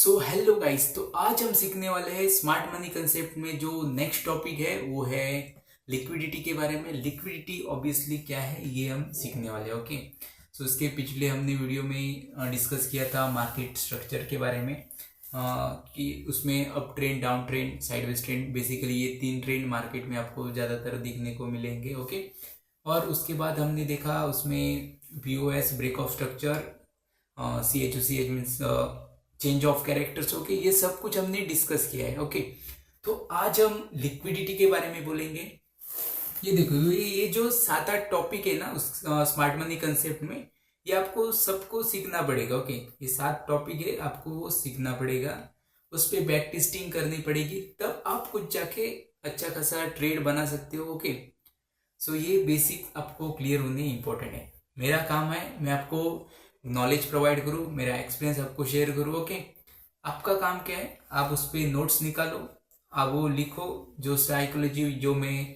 So hello guys, तो आज हम सीखने वाले हैं स्मार्ट मनी कंसेप्ट में जो नेक्स्ट टॉपिक है वो है लिक्विडिटी के बारे में। लिक्विडिटी ऑब्वियसली क्या है ये हम सीखने वाले हैं। ओके, सो इसके पिछले हमने वीडियो में डिस्कस किया था मार्केट स्ट्रक्चर के बारे में, कि उसमें up trend, down trend, sideways trend, basically ये तीन ट्रेंड मार्केट में आपको ज़्यादातर दिखने को मिलेंगे। ओके, और उसके बाद हमने देखा उसमें BOS, break of structure, CHOCH means change of characters. Okay, ये सब कुछ हमने डिस्कस किया है। ओके, तो आज हम लिक्विडिटी के बारे में बोलेंगे। ये देखो, ये जो 7-8 टॉपिक है ना उस स्मार्ट मनी कंसेप्ट में, ये आपको सबको सीखना पड़ेगा। ओके, ये 7 टॉपिक है, आपको वो सीखना पड़ेगा, उस पर बैक टेस्टिंग करनी पड़ेगी, तब आप कुछ जाके अच्छा खासा ट्रेड बना सकते हो। ओके, सो ये बेसिक आपको क्लियर होने इंपॉर्टेंट है। मेरा काम है मैं आपको नॉलेज प्रोवाइड करूँ, मेरा एक्सपीरियंस आपको शेयर करूँ। ओके, आपका काम क्या है, आप उस पर नोट्स निकालो, आप वो लिखो, जो साइकोलॉजी, जो मैं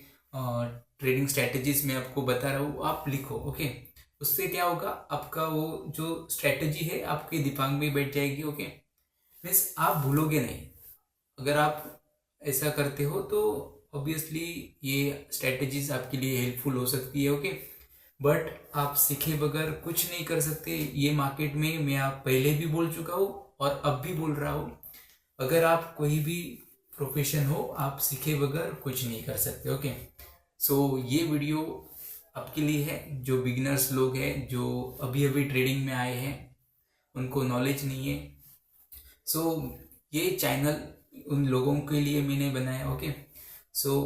ट्रेडिंग स्ट्रैटेजीज में आपको बता रहा हूँ आप लिखो। ओके, उससे क्या होगा, आपका वो जो स्ट्रैटेजी है आपके दिमाग में बैठ जाएगी। ओके, मीन्स आप भूलोगे नहीं। अगर आप ऐसा करते हो तो ऑब्वियसली ये स्ट्रैटेजीज आपके लिए हेल्पफुल हो सकती है। ओके, बट आप सीखे बगैर कुछ नहीं कर सकते। ये मार्केट में मैं आप पहले भी बोल चुका हूँ और अब भी बोल रहा हूँ, अगर आप कोई भी प्रोफेशन हो, आप सीखे बगैर कुछ नहीं कर सकते। ओके, सो ये वीडियो आपके लिए है जो बिगिनर्स लोग हैं, जो अभी अभी ट्रेडिंग में आए हैं, उनको नॉलेज नहीं है। सो ये चैनल उन लोगों के लिए मैंने बनाया। ओके, सो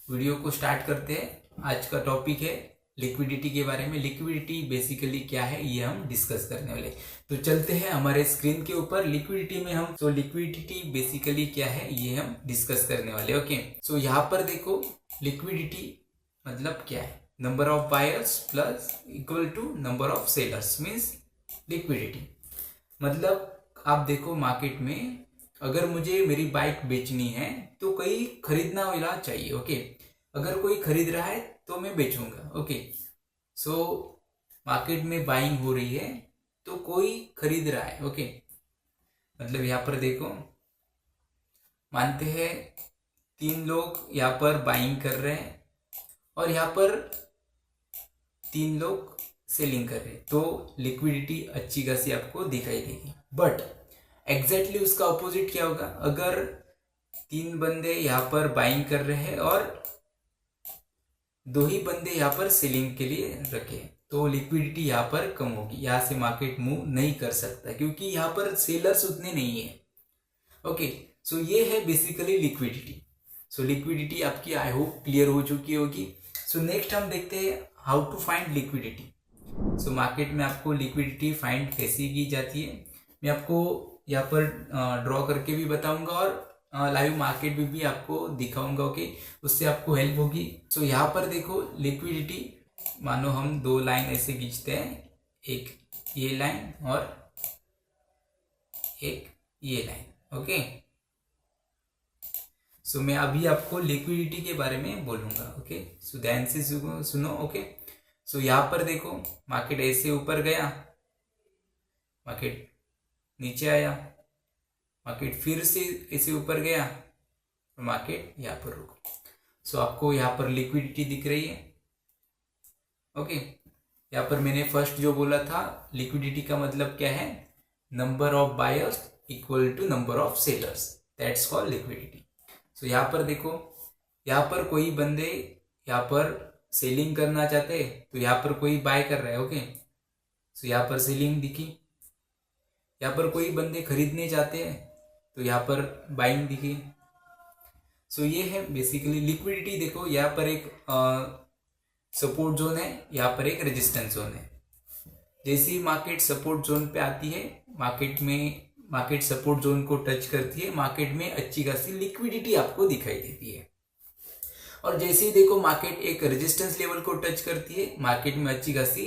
वीडियो को स्टार्ट करते हैं। आज का टॉपिक है लिक्विडिटी के बारे में। लिक्विडिटी बेसिकली क्या है ये हम डिस्कस करने वाले। तो चलते हैं हमारे स्क्रीन के ऊपर। लिक्विडिटी में हम लिक्विडिटी बेसिकली क्या है ये हम डिस्कस करने वाले। ओके, सो यहाँ पर देखो, लिक्विडिटी मतलब क्या है, number of buyers plus equal to number of sellers means liquidity. मतलब आप देखो मार्केट में, अगर मुझे मेरी बाइक बेचनी है तो कोई खरीदना वाला चाहिए। ओके, अगर कोई खरीद रहा है तो मैं बेचूंगा। ओके, सो मार्केट में बाइंग हो रही है तो कोई खरीद रहा है। ओके, मतलब यहाँ पर देखो, मानते हैं 3 लोग यहाँ पर बाइंग कर रहे हैं और यहाँ पर 3 लोग सेलिंग कर रहे हैं, तो लिक्विडिटी अच्छी खासी आपको दिखाई देगी। बट एग्जैक्टली उसका अपोजिट क्या होगा, अगर 3 बंदे यहाँ पर बाइंग कर रहे हैं और 2 ही बंदे यहाँ पर सेलिंग के लिए रखे, तो लिक्विडिटी यहाँ पर कम होगी, यहाँ से मार्केट मूव नहीं कर सकता क्योंकि यहाँ पर सेलर्स उतने नहीं है। ओके, सो ये है बेसिकली लिक्विडिटी। सो लिक्विडिटी आपकी आई होप क्लियर हो चुकी होगी। सो नेक्स्ट हम देखते हैं how to find liquidity. So market में आपको लिक्विडिटी फाइंड कैसे की जाती है मैं आपको यहाँ पर ड्रॉ करके भी बताऊंगा और लाइव मार्केट में भी आपको दिखाऊंगा। ओके, उससे आपको हेल्प होगी। सो यहाँ पर देखो, लिक्विडिटी मानो हम 2 लाइन ऐसे खींचते हैं, एक ये लाइन और एक ये लाइन। ओके, सो मैं अभी आपको लिक्विडिटी के बारे में बोलूंगा। ओके, सो ध्यान से सुनो। ओके, सो यहाँ पर देखो, मार्केट ऐसे ऊपर गया, मार्केट नीचे आया, मार्केट फिर से ऐसे ऊपर गया, मार्केट यहाँ पर रुका। सो आपको यहाँ पर लिक्विडिटी दिख रही है। ओके, यहाँ पर मैंने फर्स्ट जो बोला था, लिक्विडिटी का मतलब क्या है, number of buyers equal to number of sellers, that's called liquidity. So यहाँ पर देखो, यहाँ पर कोई बंदे यहाँ पर सेलिंग करना चाहते हैं तो यहाँ पर कोई बाय कर रहा है। ओके, सो यहाँ पर सेलिंग दिखी, यहाँ पर कोई बंदे खरीदने चाहते हैं तो यहाँ पर बाइंग दिखी। सो ये है बेसिकली लिक्विडिटी। देखो, यहाँ पर एक सपोर्ट जोन है, यहाँ पर एक रेजिस्टेंस जोन है। जैसे ही मार्केट सपोर्ट जोन पे आती है, मार्केट सपोर्ट जोन को टच करती है, मार्केट में अच्छी खासी लिक्विडिटी आपको दिखाई देती है। और जैसे ही देखो मार्केट एक रेजिस्टेंस लेवल को टच करती है, मार्केट में अच्छी खासी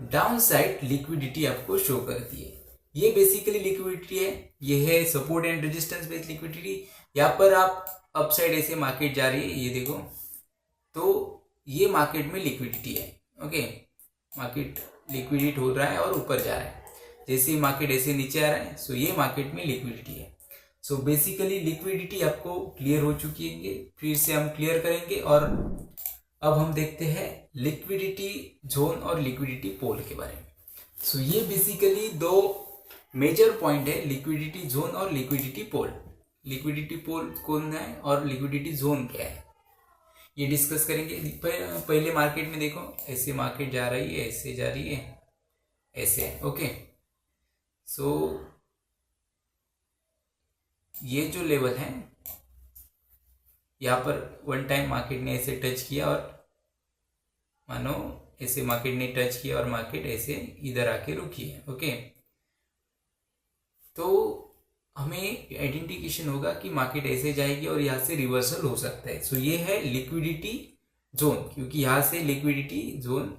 डाउन साइड लिक्विडिटी आपको शो करती है। ये बेसिकली लिक्विडिटी है, ये है support and resistance based liquidity. यहाँ पर आप अपसाइड ऐसे मार्केट जा रही है, ये देखो, तो ये मार्केट में लिक्विडिटी है। ओके, मार्केट लिक्विडेट हो रहा है और ऊपर जा रहा है। जैसे ही मार्केट ऐसे नीचे आ रहा है, सो ये मार्केट में लिक्विडिटी है। सो बेसिकली लिक्विडिटी आपको क्लियर हो चुकी है, फिर से हम क्लियर करेंगे। और अब हम देखते हैं लिक्विडिटी जोन और लिक्विडिटी पोल के बारे में। सो ये बेसिकली दो मेजर पॉइंट है, लिक्विडिटी जोन और लिक्विडिटी पोल। लिक्विडिटी पोल कौन है और लिक्विडिटी जोन क्या है, ये डिस्कस करेंगे। पहले मार्केट में देखो, ऐसे मार्केट जा रही है, ऐसे जा रही है, ऐसे है। ओके, सो ये जो लेवल है, यहाँ पर वन टाइम मार्केट ने ऐसे टच किया और मानो ऐसे मार्केट ने टच किया और मार्केट ऐसे इधर आके रुकी है। ओके, तो हमें आइडेंटिफिकेशन होगा कि मार्केट ऐसे जाएगी और यहाँ से रिवर्सल हो सकता है। सो ये है लिक्विडिटी जोन, क्योंकि यहाँ से लिक्विडिटी जोन,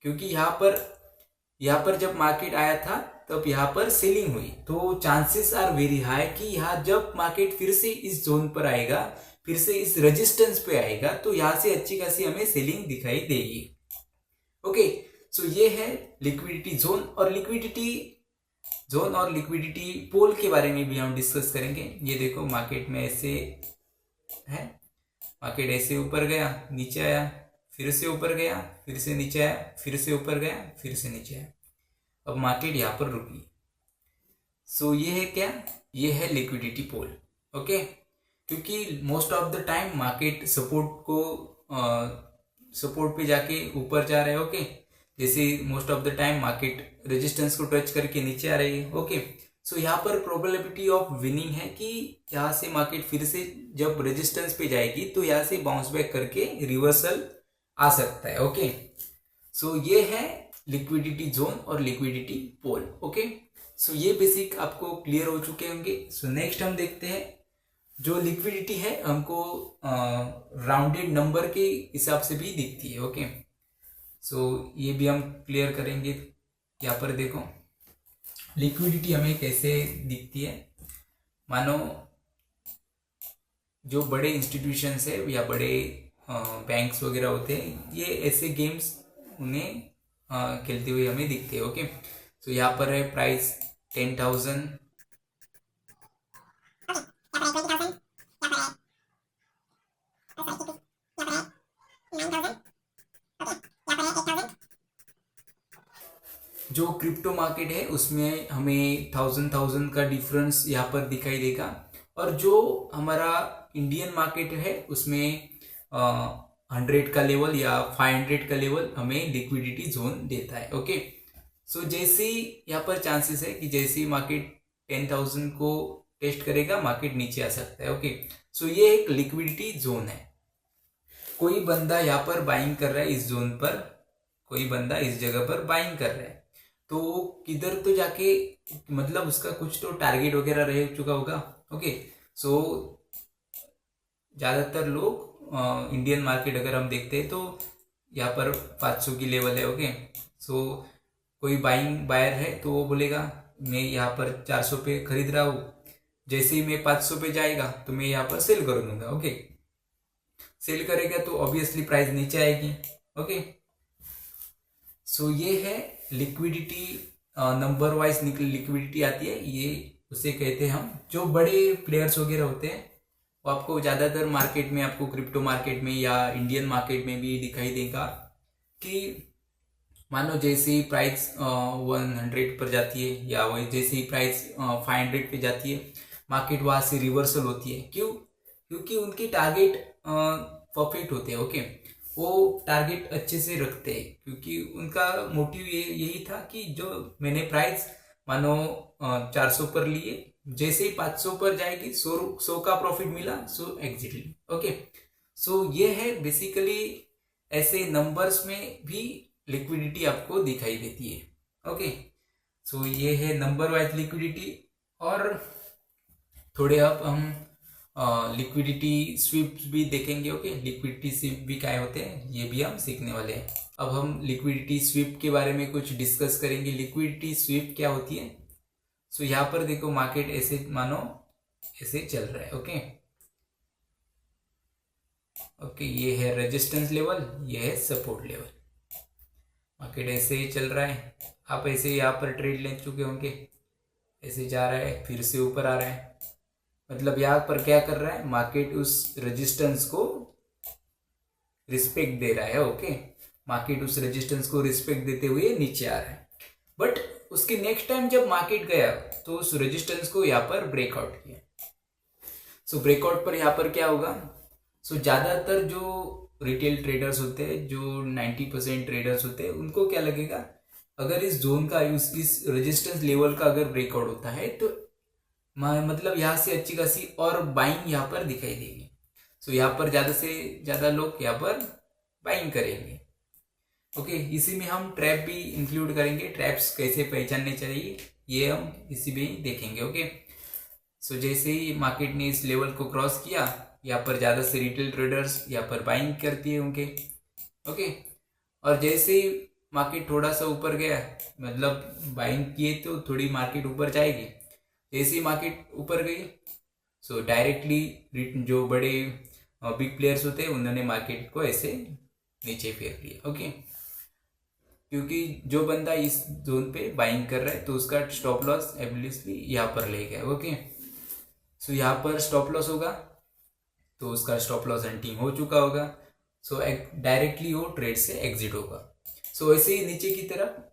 क्योंकि यहाँ पर जब मार्केट आया था तब यहाँ पर सेलिंग हुई, तो चांसेस आर वेरी हाई कि यहाँ जब मार्केट फिर से इस जोन पर आएगा, फिर से इस रेजिस्टेंस पे आएगा, तो यहाँ से अच्छी खासी हमें सेलिंग दिखाई देगी। ओके, सो ये है लिक्विडिटी जोन और लिक्विडिटी पोल के बारे में भी हम डिस्कस करेंगे। ये देखो मार्केट में ऐसे है, मार्केट ऐसे ऊपर गया, नीचे आया, फिर से ऊपर गया, फिर से नीचे आया, फिर से ऊपर गया, फिर से नीचे आया, अब मार्केट यहाँ पर रुकी। सो ये है क्या, ये है लिक्विडिटी पोल। ओके, क्योंकि most of the time market support पे जाके ऊपर जा रहे हैं। ओके, जैसे most of the time market resistance को टच करके नीचे आ रही है। ओके, सो यहाँ पर प्रोबेबिलिटी ऑफ विनिंग है कि यहाँ से मार्केट फिर से जब रेजिस्टेंस पे जाएगी तो यहाँ से बाउंस बैक करके रिवर्सल आ सकता है। ओके, सो ये है लिक्विडिटी जोन और लिक्विडिटी पोल। ओके, सो ये बेसिक आपको क्लियर हो चुके होंगे। सो नेक्स्ट हम देखते हैं, जो लिक्विडिटी है हमको राउंडेड नंबर के हिसाब से भी दिखती है। ओके, सो ये भी हम क्लियर करेंगे। यहाँ पर देखो लिक्विडिटी हमें कैसे दिखती है। मानो जो बड़े इंस्टीट्यूशंस है या बड़े बैंक्स वगैरह होते हैं, ये ऐसे गेम्स उन्हें खेलते हुए हमें दिखते हैं। ओके, सो यहाँ पर है प्राइस 10,000, जो क्रिप्टो मार्केट है उसमें हमें 1000 का डिफरेंस यहाँ पर दिखाई देगा। और जो हमारा इंडियन मार्केट है उसमें 100 का लेवल या 500 का लेवल हमें लिक्विडिटी जोन देता है। ओके, सो जैसे ही यहाँ पर चांसेस है कि जैसे ही मार्केट 10,000 को टेस्ट करेगा, मार्केट नीचे आ सकता है। ओके, सो ये एक लिक्विडिटी जोन है। कोई बंदा यहाँ पर बाइंग कर रहा है इस जोन पर, कोई बंदा इस जगह पर बाइंग कर रहा है, तो किधर तो जाके मतलब उसका कुछ तो टारगेट वगैरह रह चुका होगा। ओके, सो ज़्यादातर लोग इंडियन मार्केट अगर हम देखते हैं तो यहाँ पर 500 की लेवल है। ओके, सो कोई बायर है तो वो बोलेगा मैं यहाँ पर 400 पे खरीद रहा हूँ, जैसे ही मैं 500 पे जाएगा तो मैं यहाँ पर सेल कर दूंगा। ओके, सेल करेगा तो ऑब्वियसली प्राइस नीचे आएगी। ओके, सो ये है लिक्विडिटी, नंबर वाइज लिक्विडिटी आती है, ये उसे कहते हैं हम। जो बड़े प्लेयर्स वगैरह होते हैं वो आपको ज़्यादातर मार्केट में, आपको क्रिप्टो मार्केट में या इंडियन मार्केट में भी दिखाई देगा कि मानो जैसे ही प्राइस 100 पर जाती है या वही जैसे ही प्राइस 500 पे जाती है, मार्केट वहाँ से रिवर्सल होती है। क्यों? क्योंकि उनके टारगेट परफेक्ट होते हैं। ओके, वो टारगेट अच्छे से रखते हैं, क्योंकि उनका मोटिव यही था कि जो मैंने प्राइस मानो 400 पर लिए, जैसे ही 500 पर जाएगी 100 का प्रॉफिट मिला, सो एग्जिट ली। ओके, सो ये है बेसिकली, ऐसे नंबर्स में भी लिक्विडिटी आपको दिखाई देती है। ओके, सो ये है नंबर वाइज लिक्विडिटी। और थोड़े अब हम लिक्विडिटी स्वीप भी देखेंगे। ओके, लिक्विडिटी स्वीप भी क्या होते हैं ये भी हम सीखने वाले हैं। अब हम लिक्विडिटी स्वीप के बारे में कुछ डिस्कस करेंगे। लिक्विडिटी स्वीप क्या होती है? सो यहाँ पर देखो मार्केट ऐसे मानो ऐसे चल रहा है। ओके, ओके, ये है रेजिस्टेंस लेवल, ये है सपोर्ट लेवल। मार्केट ऐसे ही चल रहा है, आप ऐसे यहाँ पर ट्रेड ले चुके होंगे, ऐसे जा रहा है फिर से ऊपर आ रहा है, मतलब यहाँ पर क्या कर रहा है, मार्केट उस रेजिस्टेंस को रिस्पेक्ट दे रहा है। ओके, मार्केट उस रेजिस्टेंस को रिस्पेक्ट देते हुए नीचे आ रहा है, बट उसके नेक्स्ट टाइम जब मार्केट गया तो उस रेजिस्टेंस को यहाँ पर ब्रेकआउट किया। सो ब्रेकआउट पर यहाँ पर क्या होगा, सो ज़्यादातर जो रिटेल ट्रेडर्स होते हैं, जो 90% ट्रेडर्स होते हैं, उनको क्या लगेगा, अगर इस जोन का इस रेजिस्टेंस लेवल का अगर ब्रेकआउट होता है तो मतलब यहाँ से अच्छी खासी और बाइंग यहाँ पर दिखाई देगी। सो यहाँ पर ज़्यादा से ज़्यादा लोग यहाँ पर बाइंग करेंगे। ओके, इसी में हम ट्रैप भी इंक्लूड करेंगे, ट्रैप्स कैसे पहचानने चाहिए ये हम इसी में ही देखेंगे। ओके, सो जैसे ही मार्केट ने इस लेवल को क्रॉस किया, यहाँ पर ज़्यादा से रिटेल ट्रेडर्स यहाँ पर बाइंग करती है उनके। ओके, और जैसे ही मार्केट थोड़ा सा ऊपर गया, मतलब बाइंग किए तो थोड़ी मार्केट ऊपर जाएगी, जैसे ही मार्केट ऊपर गई सो डायरेक्टली जो बड़े बिग प्लेयर्स होते हैं उन्होंने मार्केट को ऐसे नीचे फेर लिया। ओके, क्योंकि जो बंदा इस जोन पे बाइंग कर रहा है तो उसका स्टॉप लॉस एब्वियसली यहाँ पर ले गया। ओके, सो यहाँ पर स्टॉप लॉस होगा तो उसका स्टॉप लॉस हंटिंग हो चुका होगा, सो डायरेक्टली वो ट्रेड से एग्जिट होगा। सो ऐसे ही नीचे की तरफ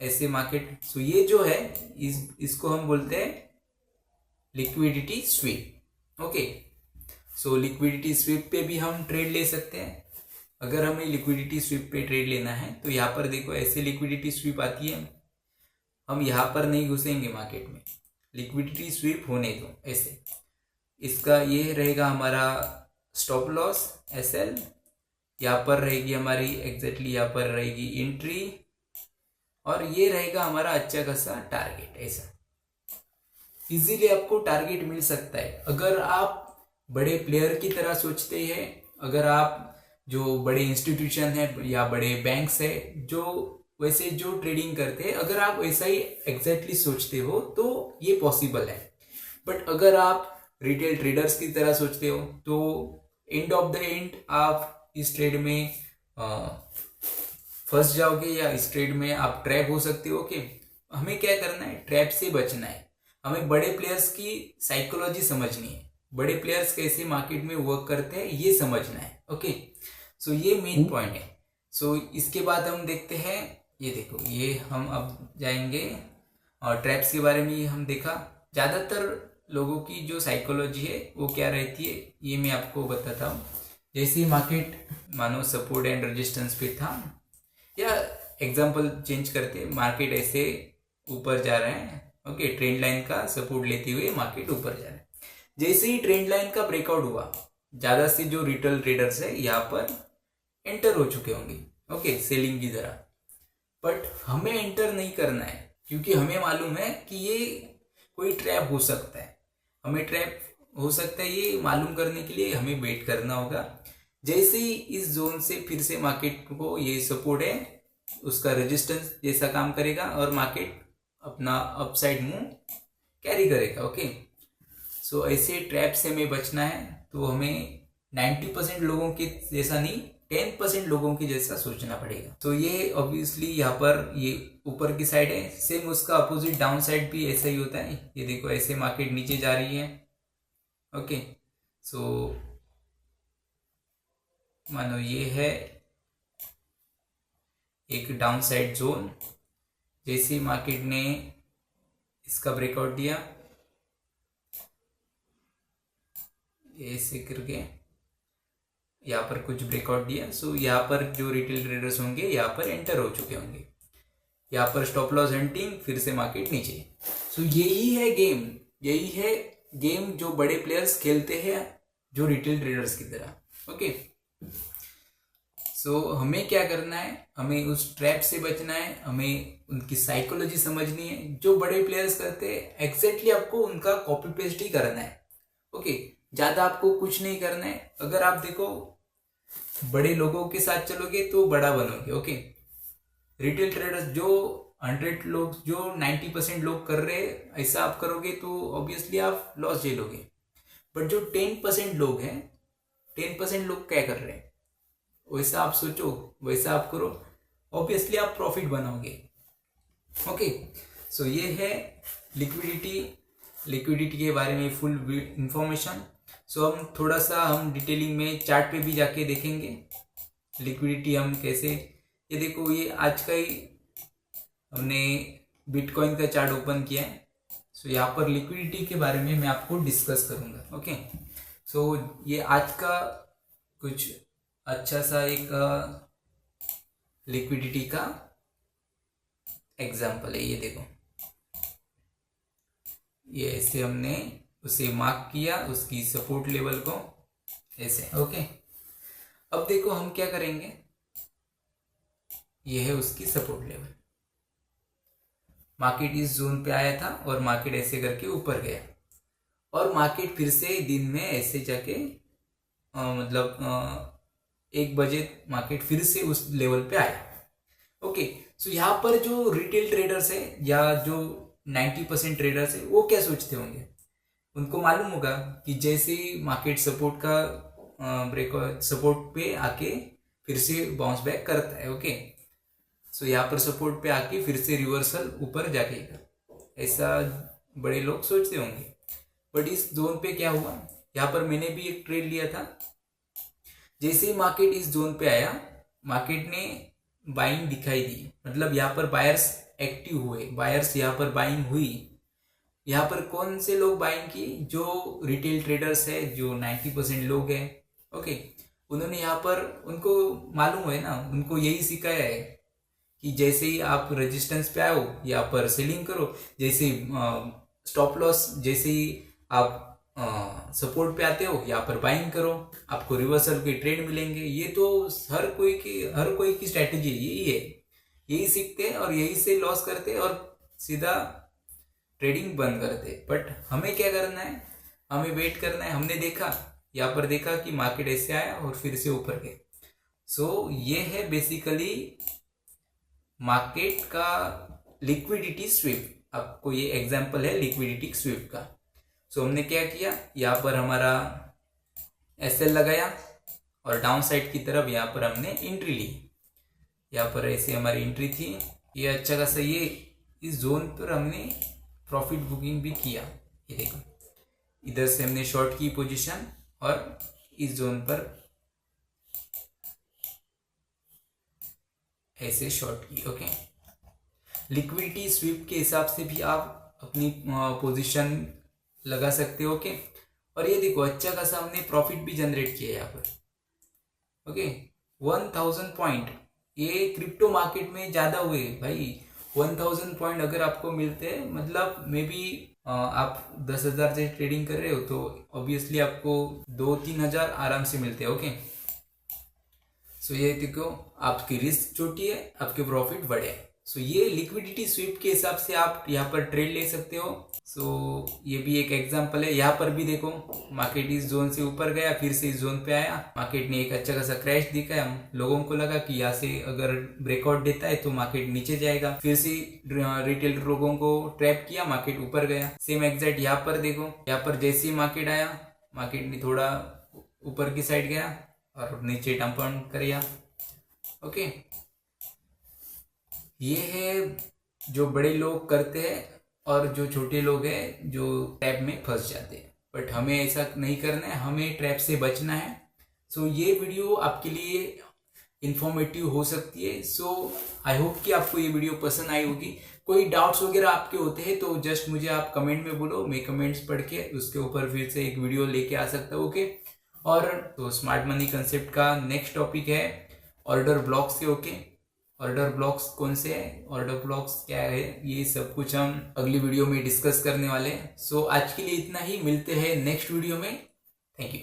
ऐसे मार्केट, सो ये जो है इसको हम बोलते हैं liquidity SVEEP. Okay, so liquidity SVEEP पे भी हम ट्रेड ले सकते हैं। अगर हमें लिक्विडिटी स्वीप पे ट्रेड लेना है तो यहाँ पर देखो ऐसे लिक्विडिटी स्वीप आती है, हम यहाँ पर नहीं घुसेंगे मार्केट में, लिक्विडिटी स्वीप होने दो ऐसे। इसका ये रहेगा हमारा स्टॉप लॉस SL, यहाँ पर रहेगी हमारी एग्जैक्टली यहाँ पर रहेगी एंट्री, और ये रहेगा हमारा अच्छा खासा टारगेट। ऐसा इजीली आपको टारगेट मिल सकता है अगर आप बड़े प्लेयर की तरह सोचते हैं। अगर आप जो बड़े इंस्टीट्यूशन है या बड़े बैंक्स है जो वैसे जो ट्रेडिंग करते हैं, अगर आप वैसा ही एग्जैक्टली सोचते हो तो ये पॉसिबल है। बट अगर आप रिटेल ट्रेडर्स की तरह सोचते हो तो एंड ऑफ द एंड आप इस ट्रेड में फंस जाओगे या इस ट्रेड में आप ट्रैप हो सकते हो। ओके, हमें क्या करना है, ट्रैप से बचना है। हमें बड़े प्लेयर्स की साइकोलॉजी समझनी है, बड़े प्लेयर्स कैसे मार्केट में वर्क करते हैं ये समझना है। ओके, सो ये मेन पॉइंट है। सो इसके बाद हम देखते हैं, ये देखो ये हम अब जाएंगे और ट्रैप्स के बारे में हम देखा। ज़्यादातर लोगों की जो साइकोलॉजी है वो क्या रहती है ये मैं आपको बताता हूँ। जैसे मार्केट मानो सपोर्ट एंड रेजिस्टेंस पे था, या एग्जांपल चेंज करते, मार्केट ऐसे ऊपर जा रहे हैं। ओके, ट्रेंड लाइन का सपोर्ट लेते हुए मार्केट ऊपर जा रहा है। जैसे ही ट्रेंड लाइन का ब्रेकआउट हुआ, ज़्यादा से जो रिटेल ट्रेडर्स है यहाँ पर एंटर हो चुके होंगे। ओके, सेलिंग की तरह। बट हमें एंटर नहीं करना है क्योंकि हमें मालूम है कि ये कोई ट्रैप हो सकता है। हमें ट्रैप हो सकता है ये मालूम करने के लिए हमें वेट करना होगा। जैसे ही इस जोन से फिर से मार्केट को ये सपोर्ट है, उसका रेजिस्टेंस जैसा काम करेगा और मार्केट अपना अपसाइड मूव कैरी करेगा। ओके, सो ऐसे ट्रैप से हमें बचना है तो हमें 90% लोगों के जैसा नहीं, 10% लोगों के जैसा सोचना पड़ेगा। तो ये ऑब्वियसली यहाँ पर ये ऊपर की साइड है, सेम उसका अपोजिट डाउन साइड भी ऐसा ही होता है। ये देखो ऐसे मार्केट नीचे जा रही है। ओके, सो मानो ये है एक डाउन साइड जोन। जैसे ही मार्केट ने इसका ब्रेकआउट दिया ऐसे करके, यहाँ पर कुछ ब्रेकआउट दिया, सो यहाँ पर जो रिटेल ट्रेडर्स होंगे यहाँ पर एंटर हो चुके होंगे। यहाँ पर स्टॉप लॉस हंटिंग, फिर से मार्केट नीचे। सो यही है गेम, यही है गेम जो बड़े प्लेयर्स खेलते हैं जो रिटेल ट्रेडर्स की तरह। ओके, सो हमें क्या करना है, हमें उस ट्रैप से बचना है, हमें उनकी साइकोलॉजी समझनी है। जो बड़े प्लेयर्स करते हैं एग्जैक्टली आपको उनका कॉपी पेस्ट ही करना है। ओके, ज़्यादा आपको कुछ नहीं करना है। अगर आप देखो बड़े लोगों के साथ चलोगे तो बड़ा बनोगे। ओके, रिटेल ट्रेडर्स जो 100 लोग, जो 90% लोग कर रहे हैं, ऐसा आप करोगे तो ऑब्वियसली आप लॉस झेलोगे। बट जो 10% लोग हैं, 10% लोग क्या कर रहे हैं वैसा आप सोचो, वैसा आप करो, ऑब्वियसली आप प्रॉफिट बनाओगे। ओके, सो ये है लिक्विडिटी के बारे में फुल इंफॉर्मेशन। सो हम थोड़ा सा हम डिटेलिंग में चार्ट पे भी जाके देखेंगे लिक्विडिटी हम कैसे। ये देखो, ये आज का ही हमने बिटकॉइन का चार्ट ओपन किया है। सो यहाँ पर लिक्विडिटी के बारे में मैं आपको डिस्कस करूंगा। ओके, सो ये आज का कुछ अच्छा सा एक लिक्विडिटी का एग्जाम्पल है। ये देखो, ये ऐसे हमने उसे मार्क किया, उसकी सपोर्ट लेवल को ऐसे। ओके, अब देखो हम क्या करेंगे, ये है उसकी सपोर्ट लेवल। मार्केट इस जोन पे आया था और मार्केट ऐसे करके ऊपर गया और मार्केट फिर से दिन में ऐसे जाके मतलब 1 बजे मार्केट फिर से उस लेवल पे आया। ओके, सो यहाँ पर जो रिटेल ट्रेडर्स है या जो 90% ट्रेडर्स है वो क्या सोचते होंगे, उनको मालूम होगा कि जैसे ही मार्केट सपोर्ट का सपोर्ट पे आके फिर से बाउंस बैक करता है। ओके, सो यहाँ पर सपोर्ट पे आके फिर से रिवर्सल ऊपर जाकेगा, ऐसा बड़े लोग सोचते होंगे। बट इस जोन पे क्या हुआ, यहाँ पर मैंने भी एक ट्रेड लिया था। जैसे ही मार्केट इस जोन पे आया, मार्केट ने बाइंग दिखाई दी, मतलब यहाँ पर बायर्स एक्टिव हुए, बायर्स यहाँ पर बाइंग हुई। यहाँ पर कौन से लोग बाइंग की, जो रिटेल ट्रेडर्स है, जो 90% लोग हैं। ओके, उन्होंने यहाँ पर, उनको मालूम है ना, उनको यही सिखाया है कि जैसे ही आप रेजिस्टेंस पे आओ यहाँ पर सेलिंग करो, जैसे ही स्टॉप लॉस, जैसे ही आप सपोर्ट पे आते हो यहाँ पर बाइंग करो, आपको रिवर्सल के ट्रेड मिलेंगे। ये तो हर कोई की स्ट्रैटेजी यही है, यही सीखते हैं और यही से लॉस करते हैं और सीधा ट्रेडिंग बंद करते हैं। बट हमें क्या करना है, हमें वेट करना है। हमने देखा, यहाँ पर देखा कि मार्केट ऐसे आया और फिर से ऊपर गए। सो ये है बेसिकली मार्केट का लिक्विडिटी स्वीप। आपको ये एग्जांपल है लिक्विडिटी स्वीप का। सो हमने क्या किया, यहाँ पर हमारा एसएल लगाया और डाउन साइड की तरफ यहाँ पर हमने एंट्री ली। यहाँ पर ऐसे हमारी एंट्री थी, ये अच्छा खासा, ये इस जोन पर हमने प्रॉफिट बुकिंग भी किया। ये देखो, इधर से हमने शॉर्ट की पोजीशन और इस जोन पर ऐसे शॉर्ट की। ओके, लिक्विडिटी स्वीप के हिसाब से भी आप अपनी पोजीशन लगा सकते हो। ओके, और ये देखो अच्छा खासा हमने प्रॉफिट भी जनरेट किया यहाँ पर। ओके, 1000 पॉइंट, ये क्रिप्टो मार्केट में ज्यादा हुए भाई। 1000 पॉइंट अगर आपको मिलते हैं, मतलब मे बी आप 10,000 से ट्रेडिंग कर रहे हो तो ऑब्वियसली आपको 2-3 हजार आराम से मिलते हैं। ओके, सो ये देखो, आपकी रिस्क छोटी है, आपके प्रॉफिट बड़े हैं। सो ये लिक्विडिटी स्वीप के हिसाब से आप यहाँ पर ट्रेड ले सकते हो। सो ये भी एक एग्जांपल है। यहाँ पर भी देखो, मार्केट इस जोन से ऊपर गया, फिर से इस जोन पे आया, मार्केट ने एक अच्छा खासा क्रैश दिखाया। हम लोगों को लगा कि यहाँ से अगर ब्रेकआउट देता है तो मार्केट नीचे जाएगा, फिर से रिटेल लोगों को ट्रैप किया, मार्केट ऊपर गया। सेम एग्जैक्ट यहाँ पर देखो, यहाँ पर जैसे ही मार्केट आया, मार्केट ने थोड़ा ऊपर की साइड गया और नीचे डंप ऑन किया। ओके, ये है जो बड़े लोग करते हैं और जो छोटे लोग हैं जो ट्रैप में फंस जाते हैं। बट हमें ऐसा नहीं करना है, हमें ट्रैप से बचना है। सो ये वीडियो आपके लिए इंफॉर्मेटिव हो सकती है। सो आई होप कि आपको ये वीडियो पसंद आई होगी। कोई डाउट्स वगैरह आपके होते हैं तो जस्ट मुझे आप कमेंट में बोलो, मैं कमेंट्स पढ़ के उसके ऊपर फिर से एक वीडियो लेके आ सकता हूँ। ओके, और तो स्मार्ट मनी कंसेप्ट का नेक्स्ट टॉपिक है ऑर्डर ब्लॉक्स के। ओके, ऑर्डर ब्लॉक्स कौन से हैं, ऑर्डर ब्लॉक्स क्या है, ये सब कुछ हम अगली वीडियो में डिस्कस करने वाले हैं। सो आज के लिए इतना ही, मिलते हैं नेक्स्ट वीडियो में। Thank you.